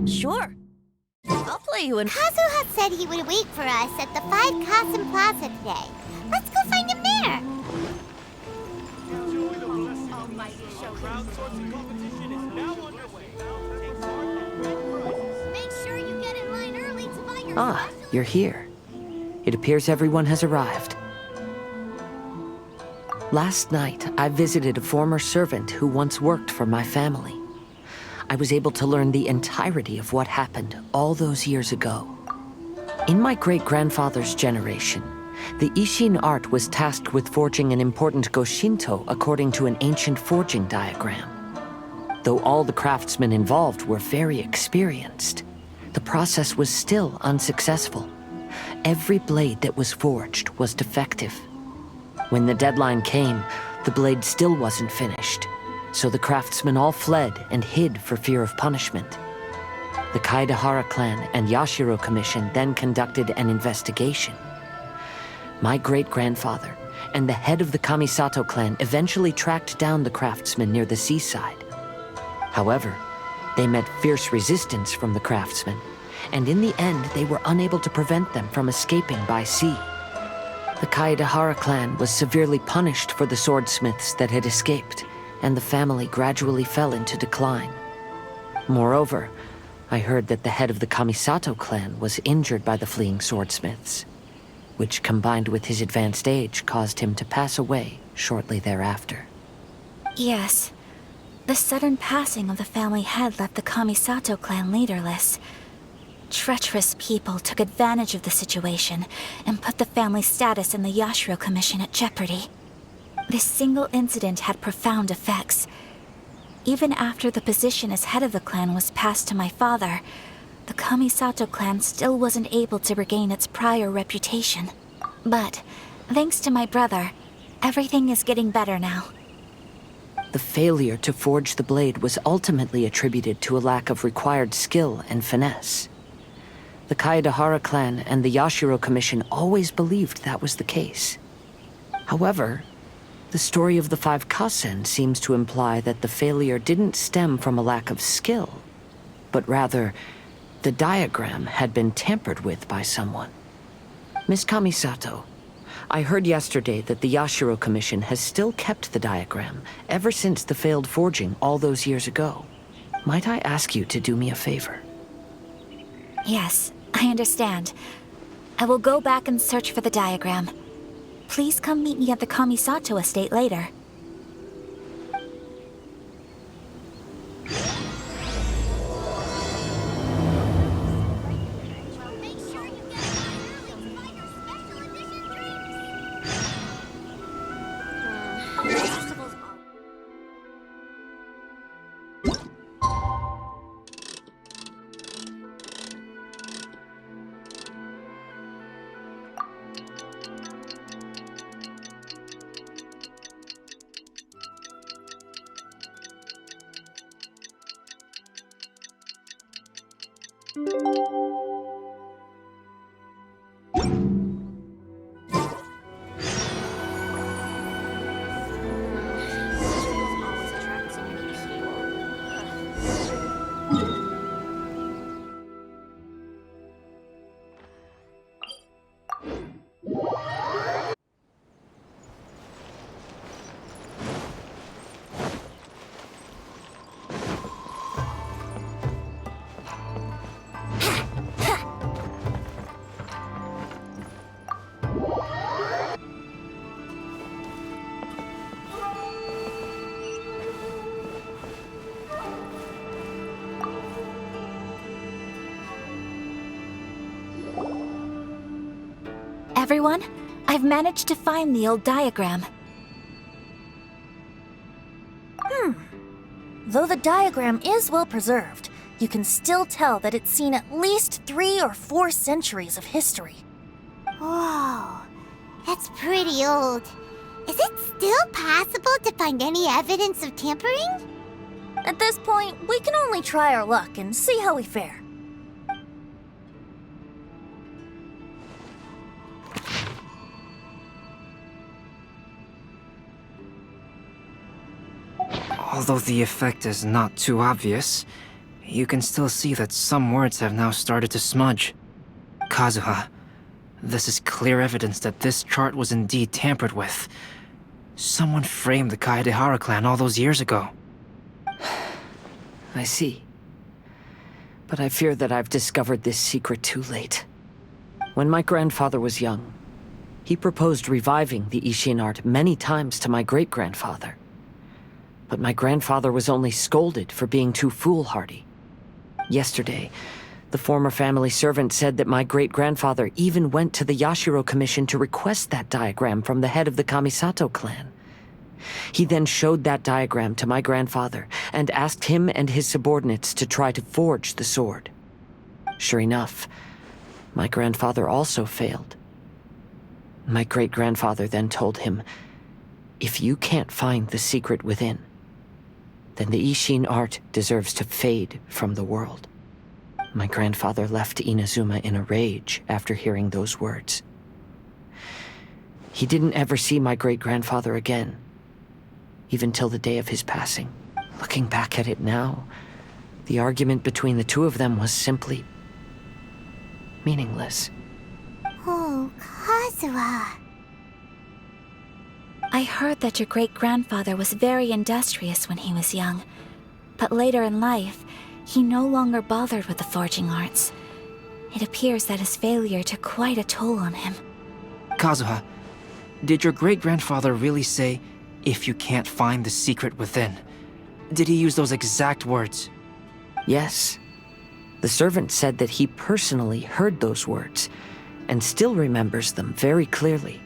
Sure. I'll play you in. Kazuha said he would wait for us at the 5 Kasen Plaza today. Let's go find him there. Make sure you get in line early to buy your Ah, you're here. It appears everyone has arrived. Last night, I visited a former servant who once worked for my family. I was able to learn the entirety of what happened all those years ago. In my great-grandfather's generation, the Ishin art was tasked with forging an important Goshinto according to an ancient forging diagram. Though all the craftsmen involved were very experienced, the process was still unsuccessful. Every blade that was forged was defective. When the deadline came, the blade still wasn't finished, so the craftsmen all fled and hid for fear of punishment. The Kaedahara clan and Yashiro Commission then conducted an investigation. My great-grandfather and the head of the Kamisato clan eventually tracked down the craftsmen near the seaside. However, they met fierce resistance from the craftsmen, and in the end they were unable to prevent them from escaping by sea. The Kaedahara clan was severely punished for the swordsmiths that had escaped, and the family gradually fell into decline. Moreover, I heard that the head of the Kamisato clan was injured by the fleeing swordsmiths, which combined with his advanced age caused him to pass away shortly thereafter. Yes. The sudden passing of the family head left the Kamisato clan leaderless. Treacherous people took advantage of the situation and put the family's status in the Yashiro Commission at jeopardy. This single incident had profound effects. Even after the position as head of the clan was passed to my father, the Kamisato clan still wasn't able to regain its prior reputation. But, thanks to my brother, everything is getting better now. The failure to forge the blade was ultimately attributed to a lack of required skill and finesse. The Kaedahara clan and the Yashiro Commission always believed that was the case. However, the story of the 5 Kasen seems to imply that the failure didn't stem from a lack of skill, but rather, the diagram had been tampered with by someone. Miss Kamisato, I heard yesterday that the Yashiro Commission has still kept the diagram ever since the failed forging all those years ago. Might I ask you to do me a favor? Yes, I understand. I will go back and search for the diagram. Please come meet me at the Kamisato estate later. Make sure you get in line early to buy your special edition drinks. Festivals all. Everyone, I've managed to find the old diagram. Though the diagram is well preserved, you can still tell that it's seen at least 3 or 4 centuries of history. Whoa, that's pretty old. Is it still possible to find any evidence of tampering? At this point, we can only try our luck and see how we fare. Although the effect is not too obvious, you can still see that some words have now started to smudge. Kazuha, this is clear evidence that this chart was indeed tampered with. Someone framed the Kaedehara clan all those years ago. I see. But I fear that I've discovered this secret too late. When my grandfather was young, he proposed reviving the Ishin art many times to my great-grandfather. But my grandfather was only scolded for being too foolhardy. Yesterday, the former family servant said that my great-grandfather even went to the Yashiro Commission to request that diagram from the head of the Kamisato clan. He then showed that diagram to my grandfather and asked him and his subordinates to try to forge the sword. Sure enough, my grandfather also failed. My great-grandfather then told him, "If you can't find the secret within, then the Ishin art deserves to fade from the world." My grandfather left Inazuma in a rage after hearing those words. He didn't ever see my great-grandfather again, even till the day of his passing. Looking back at it now, the argument between the two of them was simply meaningless. Oh, Kazuha. I heard that your great-grandfather was very industrious when he was young, but later in life, he no longer bothered with the forging arts. It appears that his failure took quite a toll on him. Kazuha, did your great-grandfather really say, "If you can't find the secret within"? Did he use those exact words? Yes. The servant said that he personally heard those words, and still remembers them very clearly.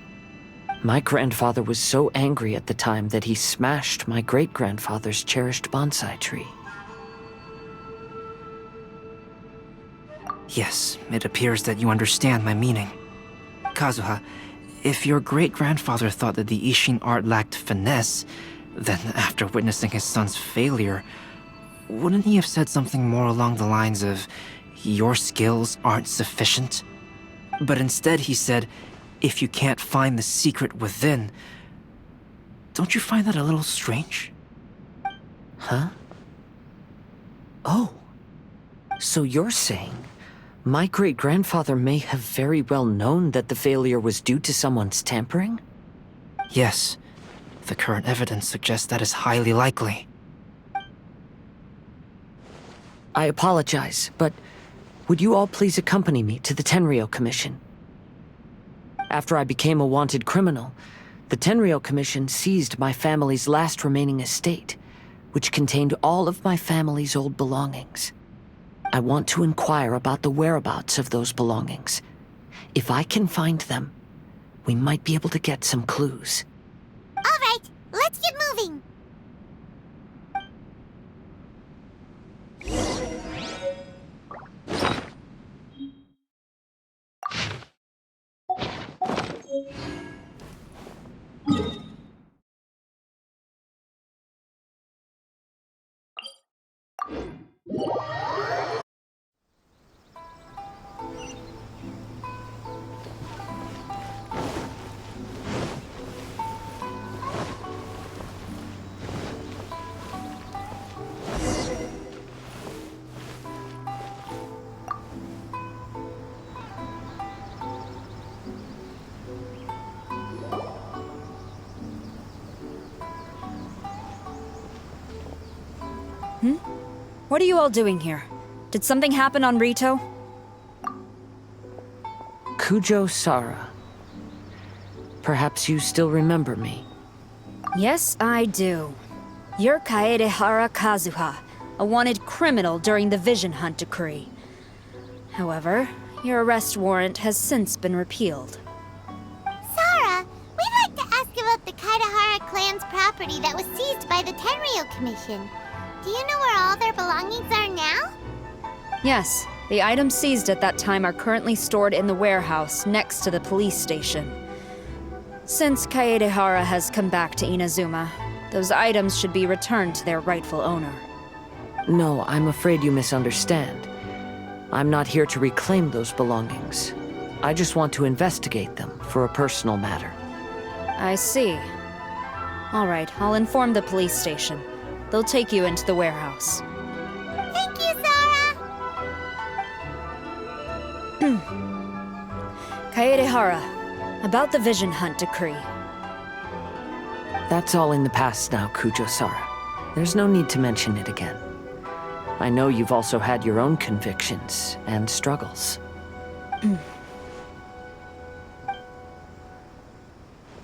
My grandfather was so angry at the time that he smashed my great-grandfather's cherished bonsai tree. Yes, it appears that you understand my meaning. Kazuha, if your great-grandfather thought that the Ishin art lacked finesse, then after witnessing his son's failure, wouldn't he have said something more along the lines of, "Your skills aren't sufficient"? But instead he said, "If you can't find the secret within." Don't you find that a little strange? Huh? Oh. So you're saying my great-grandfather may have very well known that the failure was due to someone's tampering? Yes. The current evidence suggests that is highly likely. I apologize, but would you all please accompany me to the Tenryou Commission? After I became a wanted criminal, the Tenryou Commission seized my family's last remaining estate, which contained all of my family's old belongings. I want to inquire about the whereabouts of those belongings. If I can find them, we might be able to get some clues. All right, let's get moving. What are you all doing here? Did something happen on Rito? Kujo Sara. Perhaps you still remember me. Yes, I do. You're Kaedehara Kazuha, a wanted criminal during the Vision Hunt decree. However, your arrest warrant has since been repealed. Sarah, we'd like to ask about the Kaedehara clan's property that was seized by the Tenryou Commission. Do you know where all their belongings are now? Yes, the items seized at that time are currently stored in the warehouse next to the police station. Since Kaedehara has come back to Inazuma, those items should be returned to their rightful owner. No, I'm afraid you misunderstand. I'm not here to reclaim those belongings. I just want to investigate them for a personal matter. I see. All right, I'll inform the police station. They'll take you into the warehouse. Thank you, Zara! Kaedehara, about the Vision Hunt decree. That's all in the past now, Kujo-Sara. There's no need to mention it again. I know you've also had your own convictions and struggles.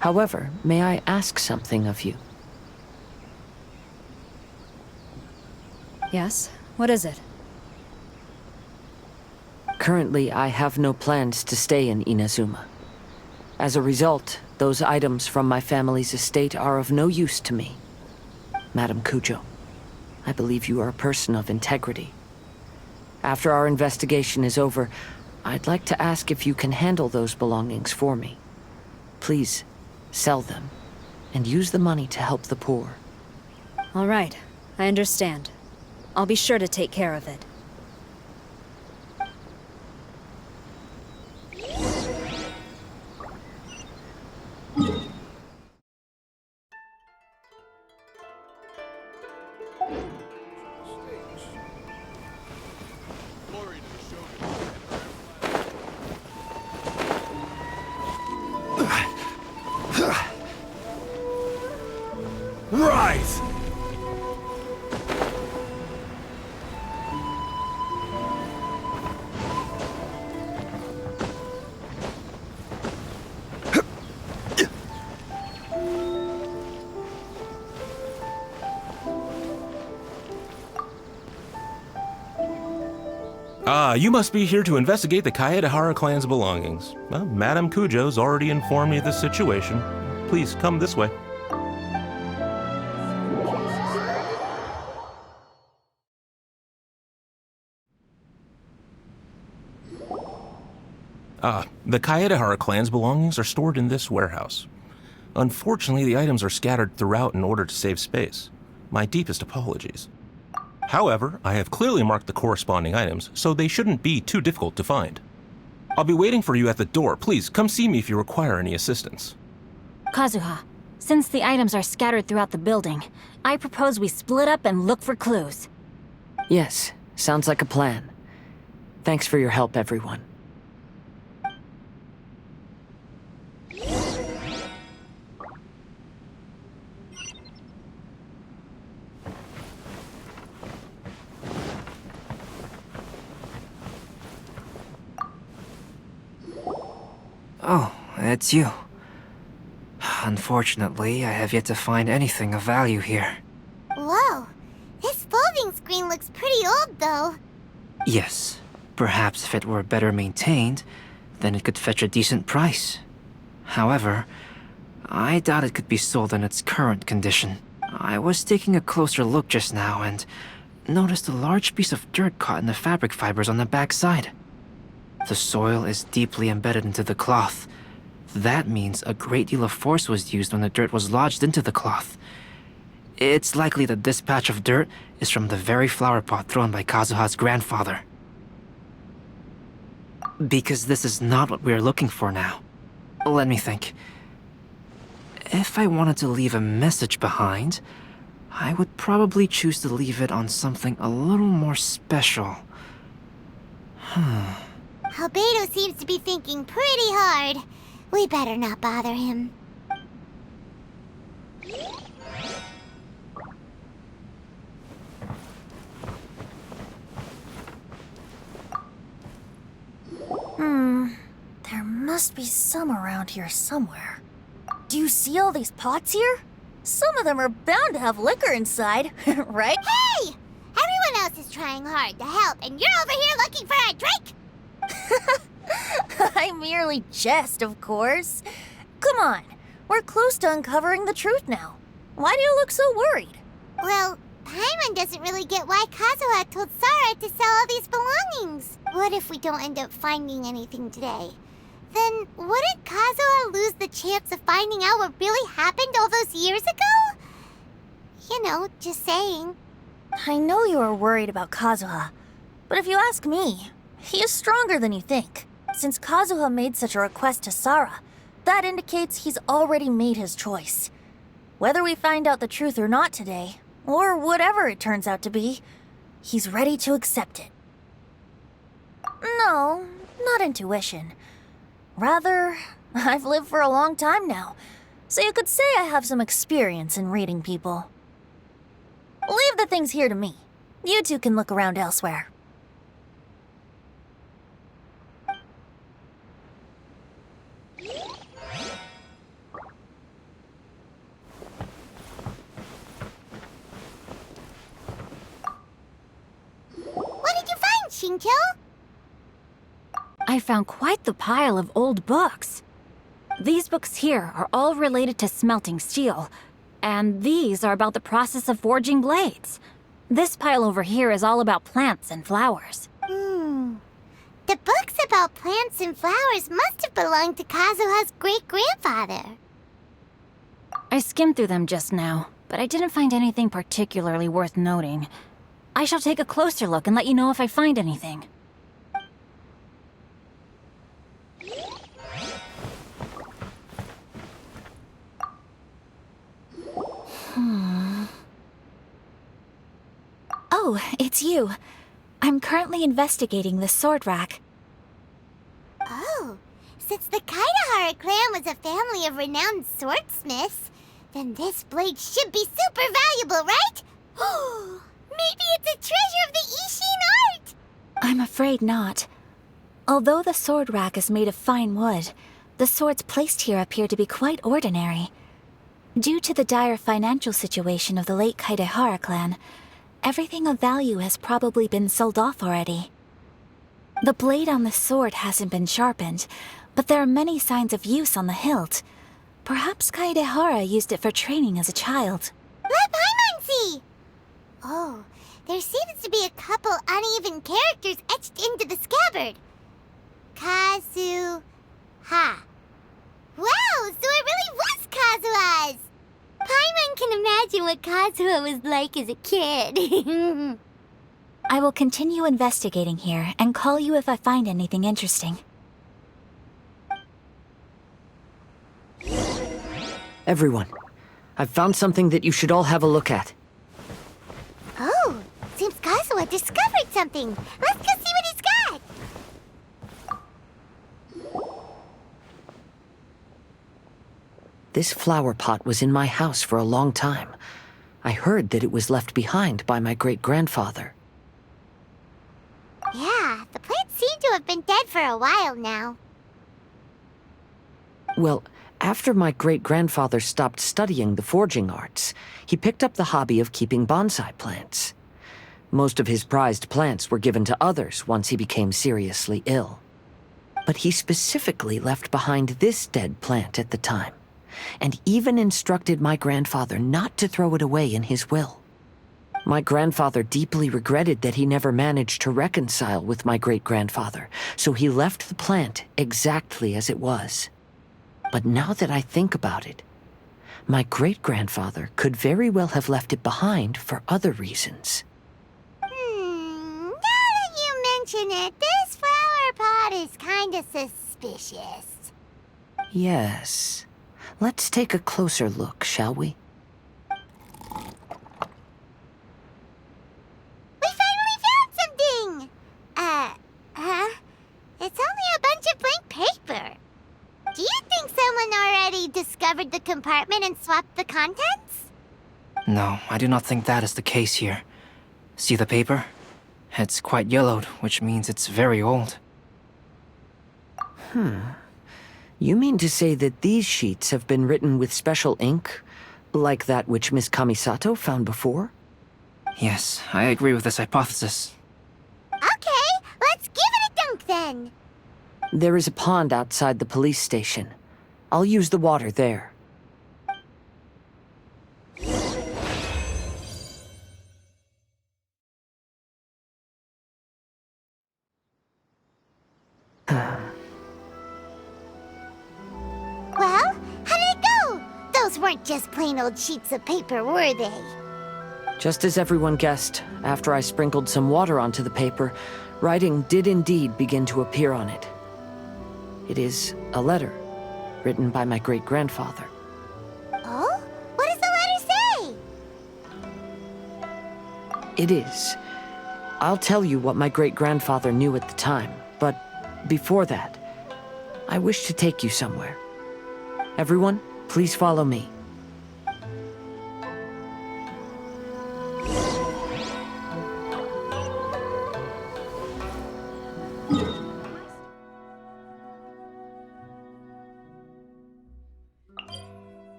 However, may I ask something of you? Yes? What is it? Currently, I have no plans to stay in Inazuma. As a result, those items from my family's estate are of no use to me. Madam Kujo, I believe you are a person of integrity. After our investigation is over, I'd like to ask if you can handle those belongings for me. Please, sell them, and use the money to help the poor. All right, I understand. I'll be sure to take care of it. Rise! You must be here to investigate the Kaedehara clan's belongings. Well, Madame Kujo's already informed me of the situation. Please come this way. The Kaedehara clan's belongings are stored in this warehouse. Unfortunately, the items are scattered throughout in order to save space. My deepest apologies. However, I have clearly marked the corresponding items, so they shouldn't be too difficult to find. I'll be waiting for you at the door. Please, come see me if you require any assistance. Kazuha, since the items are scattered throughout the building, I propose we split up and look for clues. Yes, sounds like a plan. Thanks for your help, everyone. Oh, it's you. Unfortunately, I have yet to find anything of value here. Whoa, this folding screen looks pretty old, though. Yes, perhaps if it were better maintained, then it could fetch a decent price. However, I doubt it could be sold in its current condition. I was taking a closer look just now and noticed a large piece of dirt caught in the fabric fibers on the back side. The soil is deeply embedded into the cloth. That means a great deal of force was used when the dirt was lodged into the cloth. It's likely that this patch of dirt is from the very flower pot thrown by Kazuha's grandfather. Because this is not what we are looking for now. Let me think. If I wanted to leave a message behind, I would probably choose to leave it on something a little more special. Albedo seems to be thinking pretty hard. We better not bother him. There must be some around here somewhere. Do you see all these pots here? Some of them are bound to have liquor inside, right? Hey! Everyone else is trying hard to help, and you're over here looking for a drink! I merely jest, of course. Come on, we're close to uncovering the truth now. Why do you look so worried? Well, Paimon doesn't really get why Kazuha told Sarah to sell all these belongings. What if we don't end up finding anything today? Then wouldn't Kazuha lose the chance of finding out what really happened all those years ago? You know, just saying. I know you are worried about Kazuha, but if you ask me, he is stronger than you think. Since Kazuha made such a request to Sarah, that indicates he's already made his choice. Whether we find out the truth or not today, or whatever it turns out to be, he's ready to accept it. No, not intuition. Rather, I've lived for a long time now, so you could say I have some experience in reading people. Leave the things here to me. You two can look around elsewhere. What did you find, Shinjo? I found quite the pile of old books. These books here are all related to smelting steel, and these are about the process of forging blades. This pile over here is all about plants and flowers. The books about plants and flowers must have belonged to Kazuha's great-grandfather. I skimmed through them just now, but I didn't find anything particularly worth noting. I shall take a closer look and let you know if I find anything. Oh, it's you. I'm currently investigating the sword rack. Oh, since the Kaidahara clan was a family of renowned swordsmiths, then this blade should be super valuable, right? Maybe it's a treasure of the Ishin art! I'm afraid not. Although the sword rack is made of fine wood, the swords placed here appear to be quite ordinary. Due to the dire financial situation of the late Kaidahara clan, everything of value has probably been sold off already. The blade on the sword hasn't been sharpened, but there are many signs of use on the hilt. Perhaps Kaidahara used it for training as a child. Let Paimon see! Oh, there seems to be a couple uneven characters etched into the scabbard. Kazuha. Wow, so it really was Kazuha's! Paimon can imagine what Kazuha was like as a kid. I will continue investigating here and call you if I find anything interesting. Everyone, I've found something that you should all have a look at. Oh, seems Kazuha discovered something. Let's go see what he's got. This flower pot was in my house for a long time. I heard that it was left behind by my great-grandfather. Yeah, the plants seem to have been dead for a while now. Well, after my great-grandfather stopped studying the forging arts, he picked up the hobby of keeping bonsai plants. Most of his prized plants were given to others once he became seriously ill. But he specifically left behind this dead plant at the time, and even instructed my grandfather not to throw it away in his will. My grandfather deeply regretted that he never managed to reconcile with my great-grandfather, so he left the plant exactly as it was. But now that I think about it, my great-grandfather could very well have left it behind for other reasons. Now that you mention it, this flower pot is kinda suspicious. Yes. Let's take a closer look, shall we? We finally found something! It's only a bunch of blank paper. Do you think someone already discovered the compartment and swapped the contents? No, I do not think that is the case here. See the paper? It's quite yellowed, which means it's very old. You mean to say that these sheets have been written with special ink, like that which Miss Kamisato found before? Yes, I agree with this hypothesis. Okay, let's give it a dunk then. There is a pond outside the police station. I'll use the water there. those weren't just plain old sheets of paper, were they? Just as everyone guessed, after I sprinkled some water onto the paper, writing did indeed begin to appear on it. It is a letter, written by my great-grandfather. Oh? What does the letter say? It is. I'll tell you what my great-grandfather knew at the time, but before that, I wish to take you somewhere. Everyone, please follow me.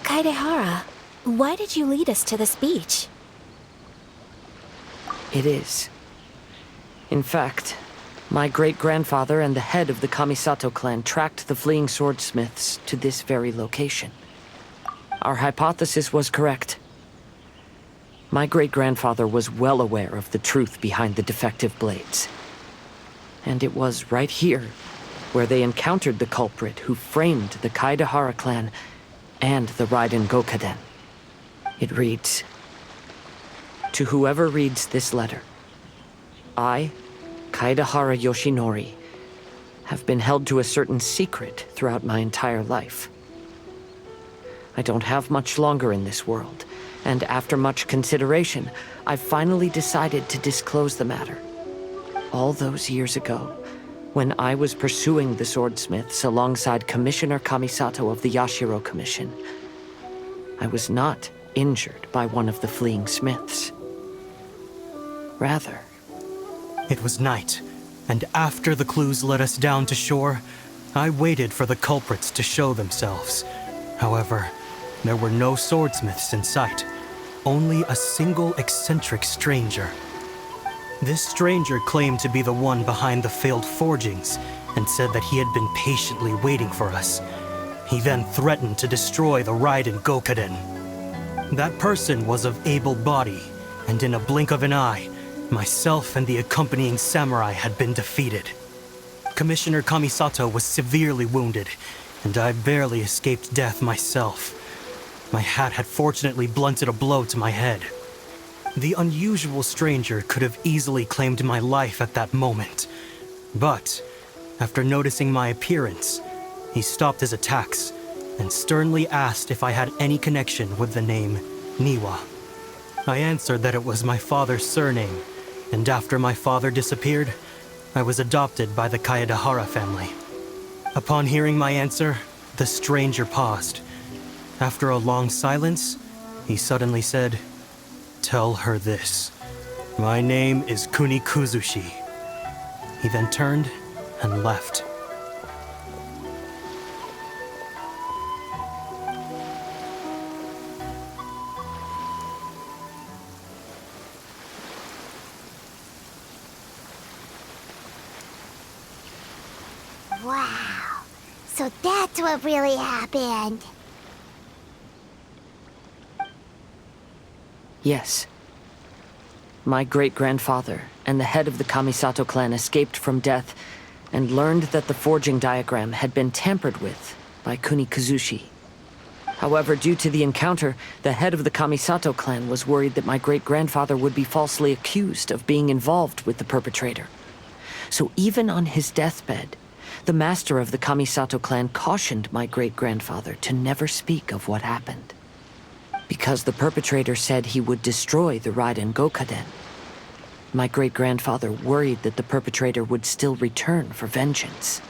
Kaedehara, why did you lead us to this beach? It is. In fact, my great-grandfather and the head of the Kamisato clan tracked the fleeing swordsmiths to this very location. Our hypothesis was correct. My great-grandfather was well aware of the truth behind the defective blades. And it was right here where they encountered the culprit who framed the Kaedehara clan and the Raiden Gokaden. It reads, "To whoever reads this letter, I, Kaedehara Yoshinori, have been held to a certain secret throughout my entire life. I don't have much longer in this world, and after much consideration, I've finally decided to disclose the matter. All those years ago, when I was pursuing the swordsmiths alongside Commissioner Kamisato of the Yashiro Commission, I was not injured by one of the fleeing smiths. Rather, It was night, and after the clues led us down to shore, I waited for the culprits to show themselves. However, there were no swordsmiths in sight, only a single eccentric stranger. This stranger claimed to be the one behind the failed forgings and said that he had been patiently waiting for us. He then threatened to destroy the Raiden Gokaden. That person was of able body, and in a blink of an eye, myself and the accompanying samurai had been defeated. Commissioner Kamisato was severely wounded, and I barely escaped death myself. My hat had fortunately blunted a blow to my head. The unusual stranger could have easily claimed my life at that moment. But, after noticing my appearance, he stopped his attacks and sternly asked if I had any connection with the name Niwa. I answered that it was my father's surname, and after my father disappeared, I was adopted by the Kaedehara family. Upon hearing my answer, the stranger paused. After a long silence, he suddenly said, "Tell her this. My name is Kunikuzushi." He then turned and left. Wow. So that's what really happened. Yes. My great-grandfather and the head of the Kamisato clan escaped from death and learned that the forging diagram had been tampered with by Kunikuzushi. However, due to the encounter, the head of the Kamisato clan was worried that my great-grandfather would be falsely accused of being involved with the perpetrator. So even on his deathbed, the master of the Kamisato clan cautioned my great-grandfather to never speak of what happened. Because the perpetrator said he would destroy the Raiden Gokaden, my great-grandfather worried that the perpetrator would still return for vengeance.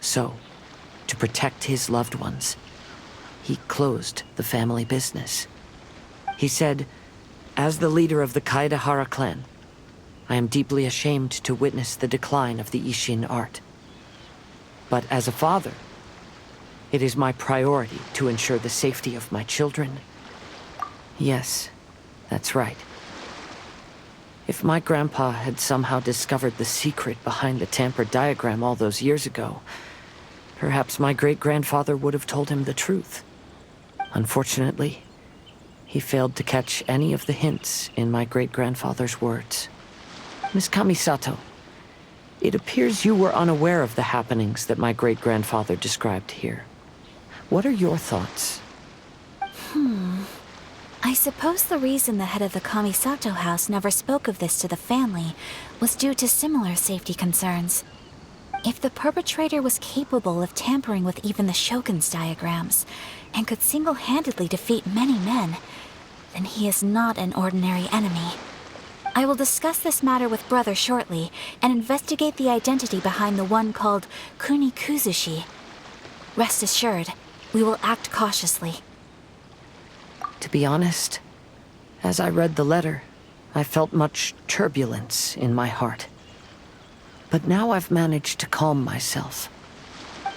So, to protect his loved ones, he closed the family business. He said, As the leader of the Kaedehara clan, I am deeply ashamed to witness the decline of the Ishin art. But as a father, it is my priority to ensure the safety of my children. Yes, that's right. If my grandpa had somehow discovered the secret behind the tampered diagram all those years ago, perhaps my great-grandfather would have told him the truth. Unfortunately, he failed to catch any of the hints in my great-grandfather's words. Miss Kamisato, it appears you were unaware of the happenings that my great-grandfather described here. What are your thoughts? I suppose the reason the head of the Kamisato house never spoke of this to the family was due to similar safety concerns. If the perpetrator was capable of tampering with even the Shogun's diagrams, and could single-handedly defeat many men, then he is not an ordinary enemy. I will discuss this matter with Brother shortly, and investigate the identity behind the one called Kunikuzushi. Rest assured, we will act cautiously. To be honest, as I read the letter, I felt much turbulence in my heart. But now I've managed to calm myself.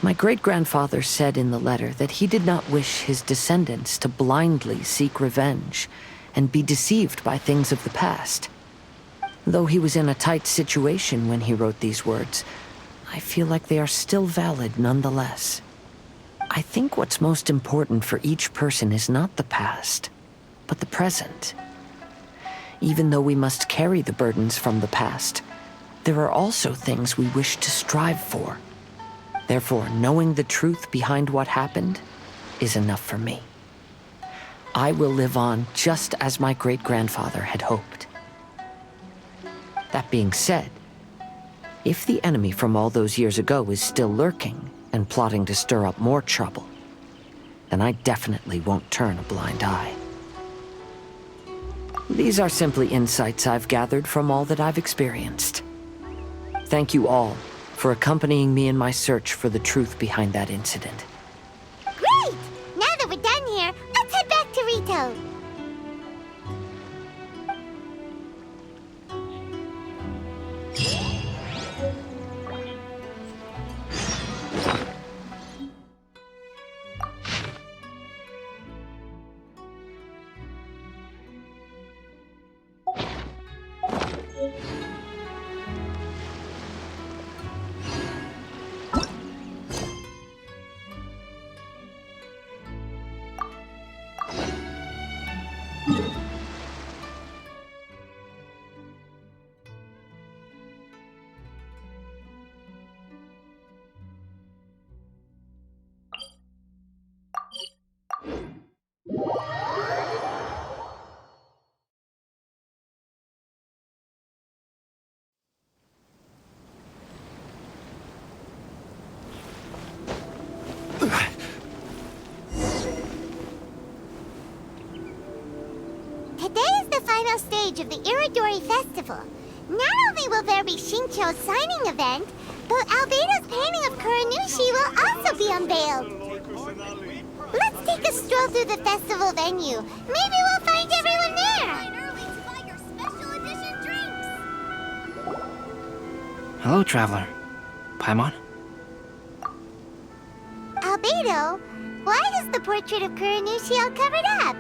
My great-grandfather said in the letter that he did not wish his descendants to blindly seek revenge and be deceived by things of the past. Though he was in a tight situation when he wrote these words, I feel like they are still valid nonetheless. I think what's most important for each person is not the past, but the present. Even though we must carry the burdens from the past, there are also things we wish to strive for. Therefore, knowing the truth behind what happened is enough for me. I will live on just as my great-grandfather had hoped. That being said, if the enemy from all those years ago is still lurking and plotting to stir up more trouble, then I definitely won't turn a blind eye. These are simply insights I've gathered from all that I've experienced. Thank you all for accompanying me in my search for the truth behind that incident. Great! Now that we're done here, let's head back to Rito. Today is the final stage of the Iridori Festival. Not only will there be Shincho's signing event, but Albedo's painting of Kuranushi will also be unveiled. Let's take a stroll through the festival venue. Maybe we'll find everyone there. Hello, traveler. Paimon? Albedo, why is the portrait of Kuranushi all covered up?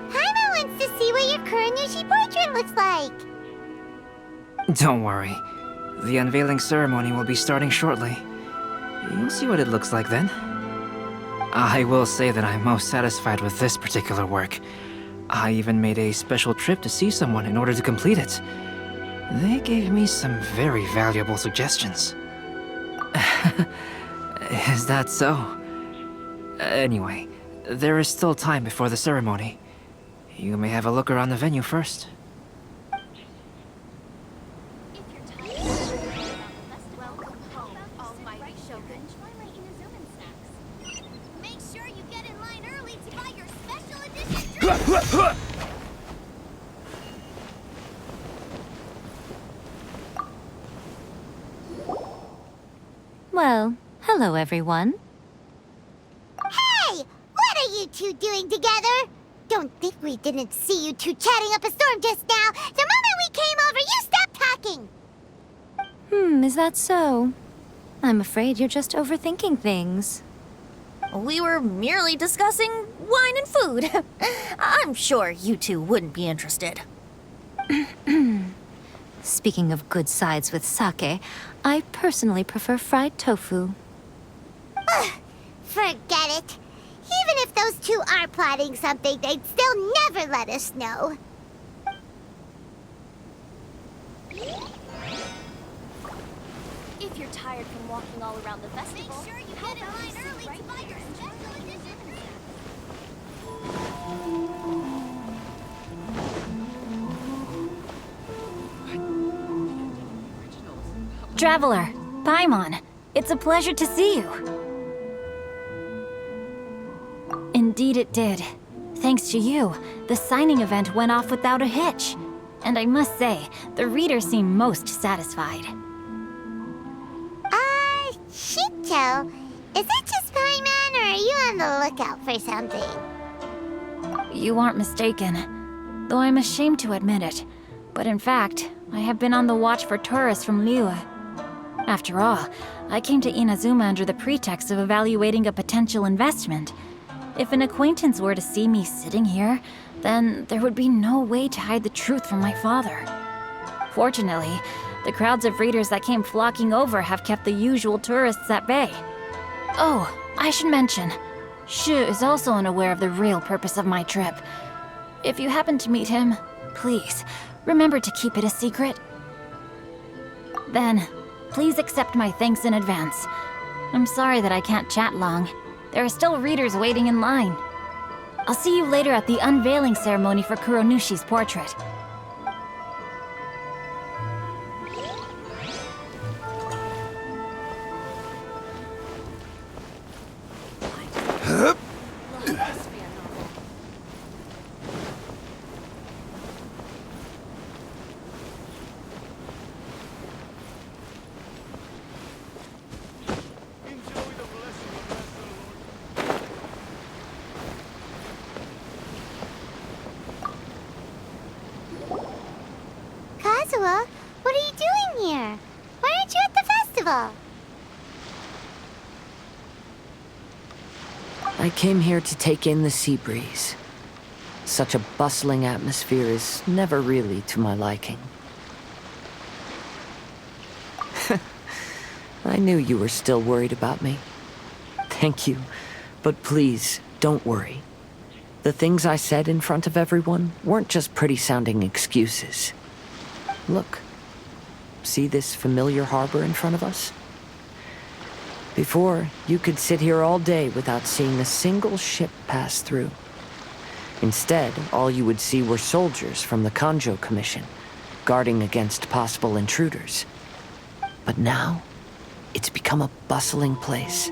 Paimon wants to see what your Kuranushi portrait looks like. Don't worry. The unveiling ceremony will be starting shortly. You'll see what it looks like then. I will say that I'm most satisfied with this particular work. I even made a special trip to see someone in order to complete it. They gave me some very valuable suggestions. Is that so? Anyway, there is still time before the ceremony. You may have a look around the venue first. Make sure you get in line early to buy your special edition drink. Well, hello everyone. Hey! What are you two doing together? Don't think we didn't see you two chatting up a storm just now. The moment we came over, you stopped talking. Is that so? I'm afraid you're just overthinking things. We were merely discussing wine and food. I'm sure you two wouldn't be interested. Speaking of good sides with sake, I personally prefer fried tofu. Forget it. Even if those two are plotting something, they'd still never let us know. If you're tired from walking all around the festival, Make sure you get in line early to buy your special edition. Traveler, Paimon, it's a pleasure to see you. Indeed it did. Thanks to you, the signing event went off without a hitch. And I must say, the readers seem most satisfied. Shito, is it just Paimon, or are you on the lookout for something? You aren't mistaken, though I'm ashamed to admit it. But in fact, I have been on the watch for tourists from Liyue. After all, I came to Inazuma under the pretext of evaluating a potential investment. If an acquaintance were to see me sitting here, then there would be no way to hide the truth from my father. Fortunately, the crowds of readers that came flocking over have kept the usual tourists at bay. Oh, I should mention, Shu is also unaware of the real purpose of my trip. If you happen to meet him, please, remember to keep it a secret. Then, please accept my thanks in advance. I'm sorry that I can't chat long. There are still readers waiting in line. I'll see you later at the unveiling ceremony for Kuronushi's portrait. Kazuha, what are you doing here? Why aren't you at the festival? I came here to take in the sea breeze. Such a bustling atmosphere is never really to my liking. I knew you were still worried about me. Thank you, but please, don't worry. The things I said in front of everyone weren't just pretty-sounding excuses. Look. See this familiar harbor in front of us? Before, you could sit here all day without seeing a single ship pass through. Instead, all you would see were soldiers from the Kanjo Commission, guarding against possible intruders. But now, it's become a bustling place.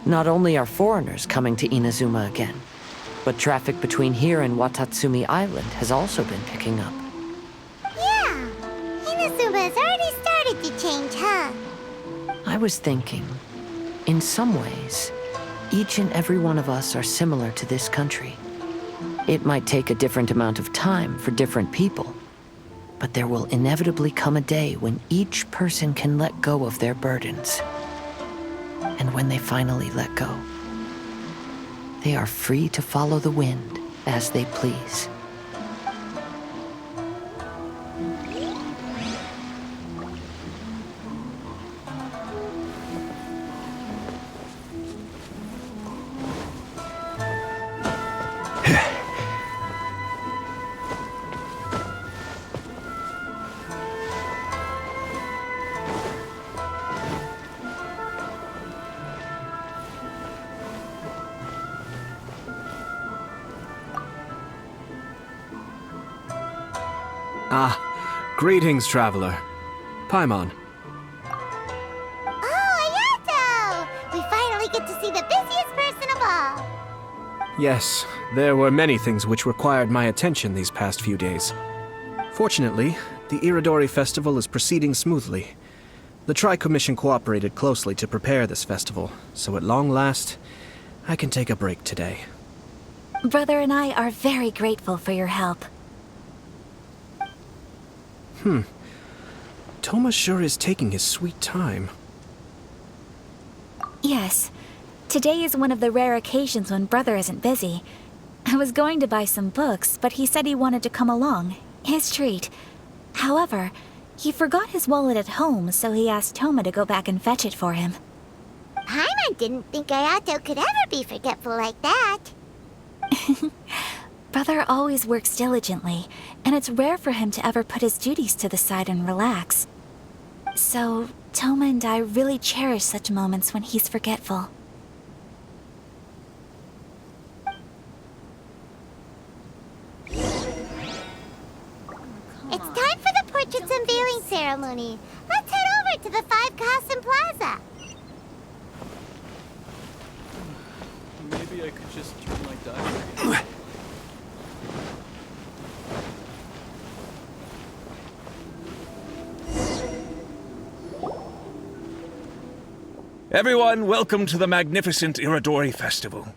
Not only are foreigners coming to Inazuma again, but traffic between here and Watatsumi Island has also been picking up. Yeah, Inazuma has already started to change, huh? I was thinking, in some ways, each and every one of us are similar to this country. It might take a different amount of time for different people, but there will inevitably come a day when each person can let go of their burdens. And when they finally let go, they are free to follow the wind as they please. Greetings, traveler. Paimon. Oh, Ayato! We finally get to see the busiest person of all. Yes, there were many things which required my attention these past few days. Fortunately, the Iridori Festival is proceeding smoothly. The Tri-Commission cooperated closely to prepare this festival, so at long last, I can take a break today. Brother and I are very grateful for your help. Toma sure is taking his sweet time. Yes. Today is one of the rare occasions when Brother isn't busy. I was going to buy some books, but he said he wanted to come along. His treat. However, he forgot his wallet at home, so he asked Toma to go back and fetch it for him. Paimon didn't think Ayato could ever be forgetful like that. Brother always works diligently, and it's rare for him to ever put his duties to the side and relax. So, Toma and I really cherish such moments when he's forgetful. It's time for the portrait's unveiling ceremony. Let's head over to the Five Castle Plaza. Maybe I could just turn my diary. Everyone, welcome to the magnificent Iridori Festival.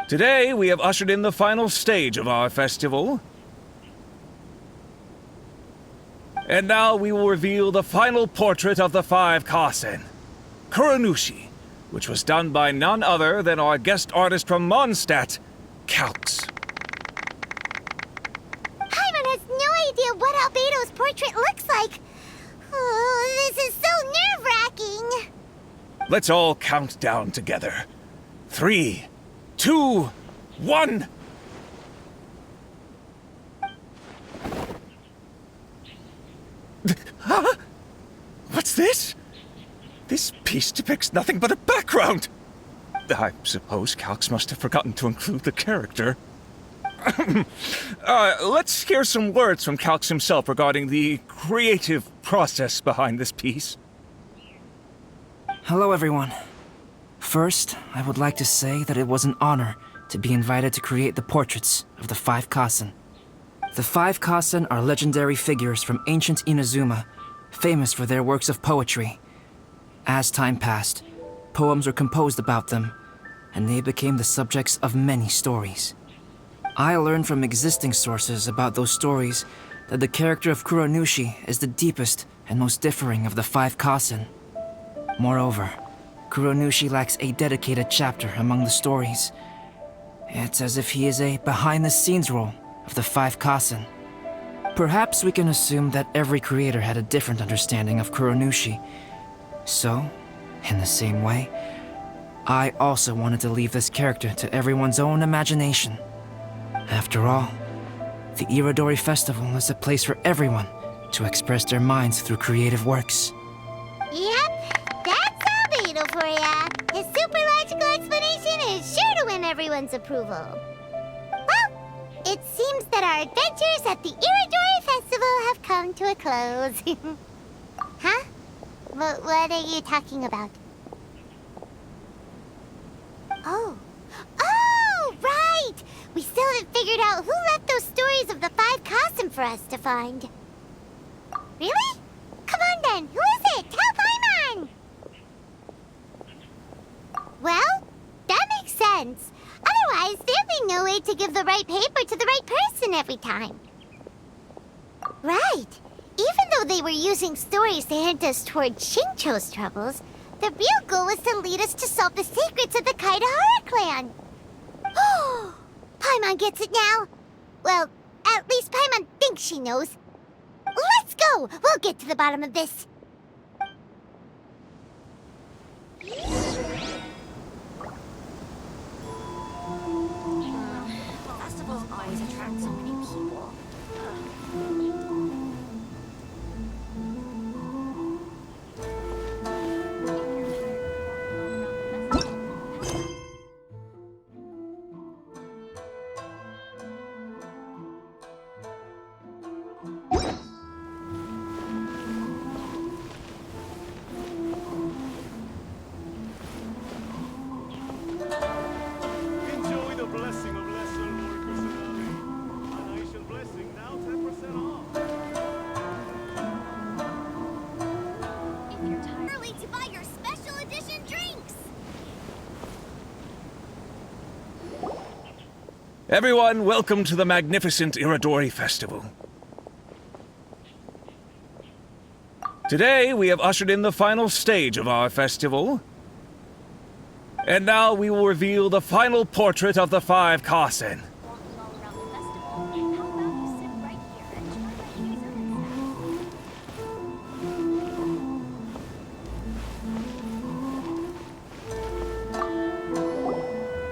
Today, we have ushered in the final stage of our festival. And now we will reveal the final portrait of the Five Kasen, Kuronushi, which was done by none other than our guest artist from Mondstadt, Calx. Paimon has no idea what Albedo's portrait looks like. Oh, this is so nerve-wracking. Let's all count down together. 3, 2, 1. Huh? What's this? This piece depicts nothing but a background. I suppose Calx must have forgotten to include the character. Let's hear some words from Calx himself regarding the creative process behind this piece. Hello, everyone. First, I would like to say that it was an honor to be invited to create the portraits of the Five Kasen. The Five Kasen are legendary figures from ancient Inazuma, famous for their works of poetry. As time passed, poems were composed about them, and they became the subjects of many stories. I learned from existing sources about those stories that the character of Kuronushi is the deepest and most differing of the Five Kasen. Moreover, Kuronushi lacks a dedicated chapter among the stories. It's as if he is a behind-the-scenes role of the Five Kasen. Perhaps we can assume that every creator had a different understanding of Kuronushi. So, in the same way, I also wanted to leave this character to everyone's own imagination. After all, the Iridori Festival is a place for everyone to express their minds through creative works. Yep, that's Albedo for ya. His super logical explanation is sure to win everyone's approval. Well, it seems that our adventures at the Iridori Festival have come to a close. Huh? What are you talking about? Oh, right! We still haven't figured out who left those stories of the Five Kasen for us to find. Really? Come on then, who is it? Tell Paimon! Well, that makes sense. Otherwise, there'd be no way to give the right paper to the right person every time. Right. Even though they were using stories to hint us toward Shincho's troubles, the real goal was to lead us to solve the secrets of the Kaidahara clan. Oh, Paimon gets it now. Well, at least Paimon thinks she knows. Let's go! We'll get to the bottom of this. Festivals always attract so many people. Everyone, welcome to the magnificent Iridori Festival. Today, we have ushered in the final stage of our festival. And now we will reveal the final portrait of the 5 Kasen.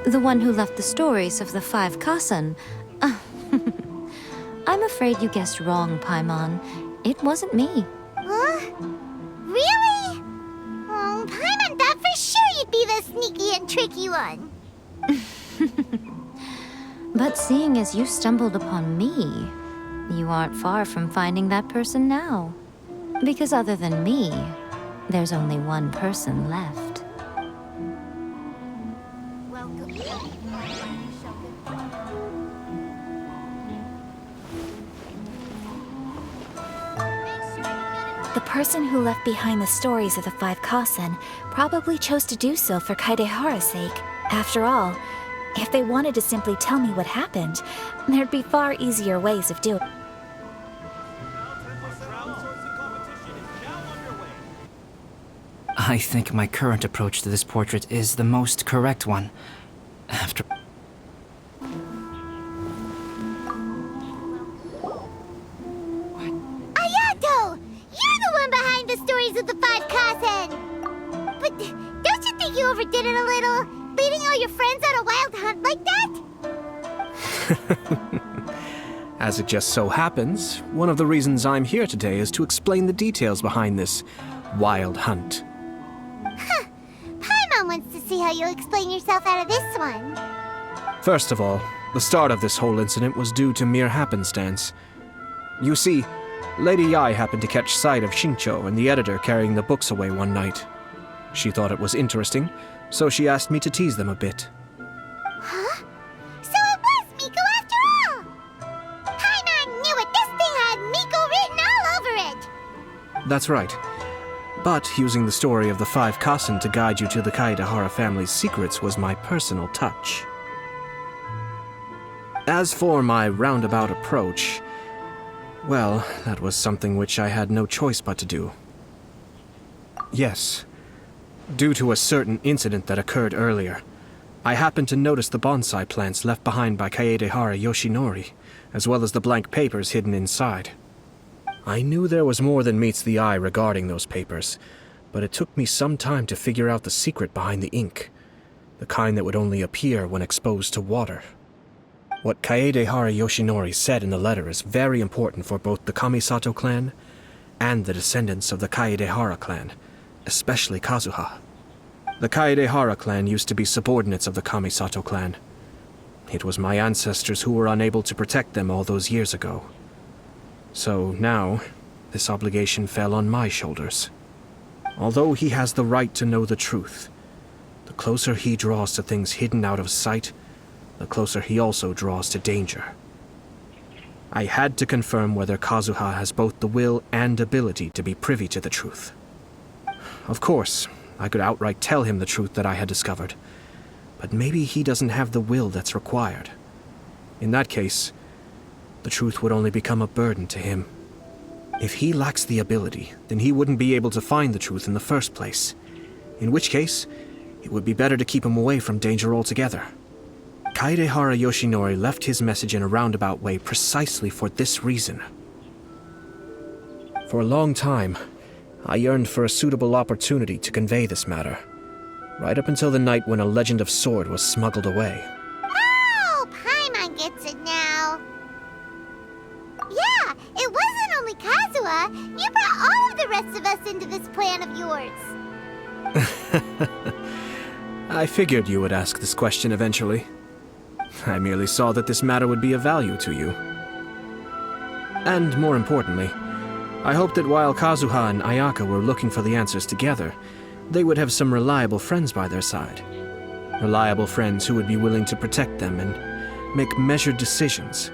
The one who left the stories of the 5 Kasen. I'm afraid you guessed wrong, Paimon. It wasn't me. Huh? Really? Oh, Paimon thought for sure you'd be the sneaky and tricky one. But seeing as you stumbled upon me, you aren't far from finding that person now. Because other than me, there's only one person left. The person who left behind the stories of the 5 Kasen probably chose to do so for Kaedehara's sake. After all, if they wanted to simply tell me what happened, there'd be far easier ways of doing it. I think my current approach to this portrait is the most correct one. After... Ayato! You're the one behind the stories of the 5 Kasen! But don't you think you overdid it a little? Leading all your friends on a wild hunt like that? As it just so happens, one of the reasons I'm here today is to explain the details behind this wild hunt. Huh. Paimon wants to see how you'll explain yourself out of this one. First of all, the start of this whole incident was due to mere happenstance. You see, Lady Yai happened to catch sight of Shincho and the editor carrying the books away one night. She thought it was interesting, so she asked me to tease them a bit. Huh? So it was Miko after all! Paimon knew it! This thing had Miko written all over it! That's right. But using the story of the 5 Kasen to guide you to the Kaedehara family's secrets was my personal touch. As for my roundabout approach, well, that was something which I had no choice but to do. Yes. Due to a certain incident that occurred earlier, I happened to notice the bonsai plants left behind by Kaedehara Yoshinori, as well as the blank papers hidden inside. I knew there was more than meets the eye regarding those papers, but it took me some time to figure out the secret behind the ink, the kind that would only appear when exposed to water. What Kaedehara Yoshinori said in the letter is very important for both the Kamisato clan and the descendants of the Kaedehara clan, especially Kazuha. The Kaedehara clan used to be subordinates of the Kamisato clan. It was my ancestors who were unable to protect them all those years ago. So now, this obligation fell on my shoulders. Although he has the right to know the truth, the closer he draws to things hidden out of sight, the closer he also draws to danger. I had to confirm whether Kazuha has both the will and ability to be privy to the truth. Of course, I could outright tell him the truth that I had discovered, but maybe he doesn't have the will that's required. In that case, the truth would only become a burden to him. If he lacks the ability, then he wouldn't be able to find the truth in the first place, in which case, it would be better to keep him away from danger altogether. Kaedehara Yoshinori left his message in a roundabout way precisely for this reason. For a long time, I yearned for a suitable opportunity to convey this matter, right up until the night when a legend of sword was smuggled away. Oh, Paimon gets it now. Yeah, it wasn't only Kazuha. You brought all of the rest of us into this plan of yours. I figured you would ask this question eventually. I merely saw that this matter would be of value to you. And more importantly, I hoped that while Kazuha and Ayaka were looking for the answers together, they would have some reliable friends by their side. Reliable friends who would be willing to protect them and make measured decisions.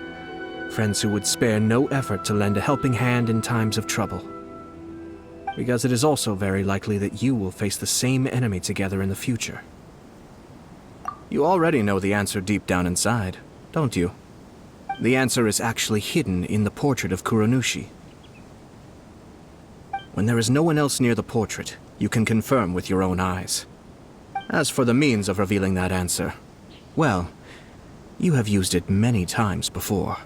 Friends who would spare no effort to lend a helping hand in times of trouble. Because it is also very likely that you will face the same enemy together in the future. You already know the answer deep down inside. don't you? The answer is actually hidden in the portrait of Kuronushi. When there is no one else near the portrait, you can confirm with your own eyes. As for the means of revealing that answer, well, you have used it many times before.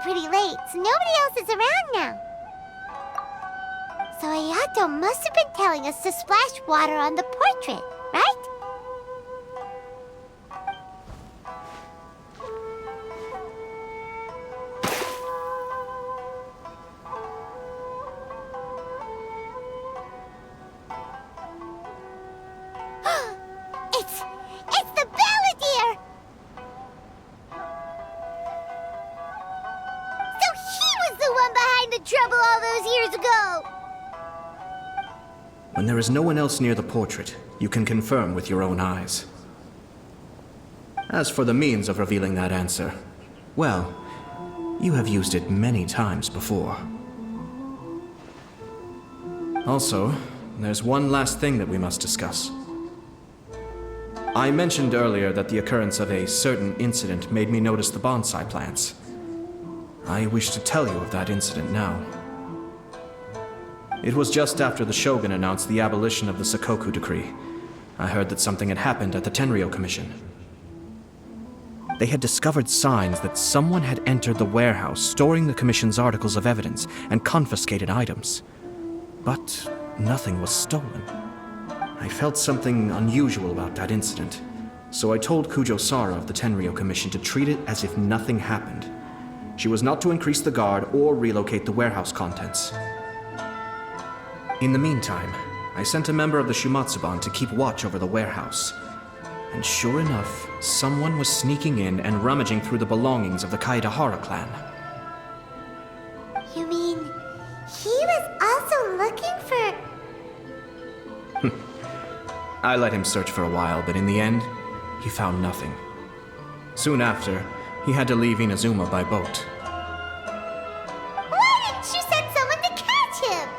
Pretty late, so nobody else is around now. So Ayato must have been telling us to splash water on the portrait, right? It's the Balladeer! The trouble all those years ago! When there is no one else near the portrait, you can confirm with your own eyes. As for the means of revealing that answer, well, you have used it many times before. Also, there's one last thing that we must discuss. I mentioned earlier that the occurrence of a certain incident made me notice the bonsai plants. I wish to tell you of that incident now. It was just after the Shogun announced the abolition of the Sakoku Decree. I heard that something had happened at the Tenryou Commission. They had discovered signs that someone had entered the warehouse storing the Commission's articles of evidence and confiscated items. But nothing was stolen. I felt something unusual about that incident, so I told Kujo Sara of the Tenryou Commission to treat it as if nothing happened. She was not to increase the guard or relocate the warehouse contents. In the meantime, I sent a member of the Shumatsuban to keep watch over the warehouse. And sure enough, someone was sneaking in and rummaging through the belongings of the Kaedahara clan. You mean, he was also looking for... I let him search for a while, but in the end, he found nothing. Soon after, he had to leave Inazuma by boat. Why didn't you send someone to catch him?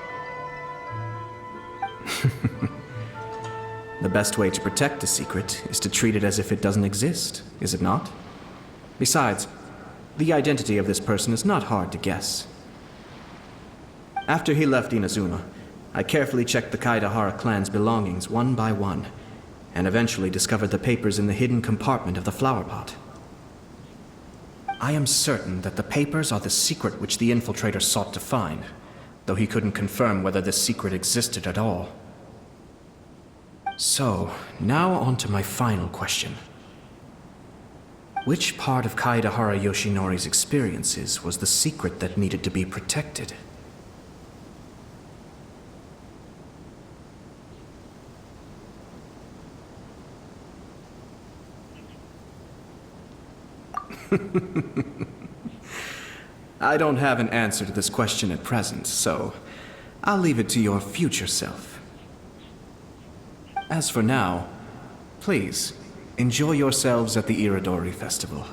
The best way to protect a secret is to treat it as if it doesn't exist, is it not? Besides, the identity of this person is not hard to guess. After he left Inazuma, I carefully checked the Kaedahara clan's belongings one by one, and eventually discovered the papers in the hidden compartment of the flower pot. I am certain that the papers are the secret which the infiltrator sought to find, though he couldn't confirm whether this secret existed at all. So, now on to my final question. Which part of Kaedahara Yoshinori's experiences was the secret that needed to be protected? I don't have an answer to this question at present, so I'll leave it to your future self. As for now, please, enjoy yourselves at the Iridori Festival.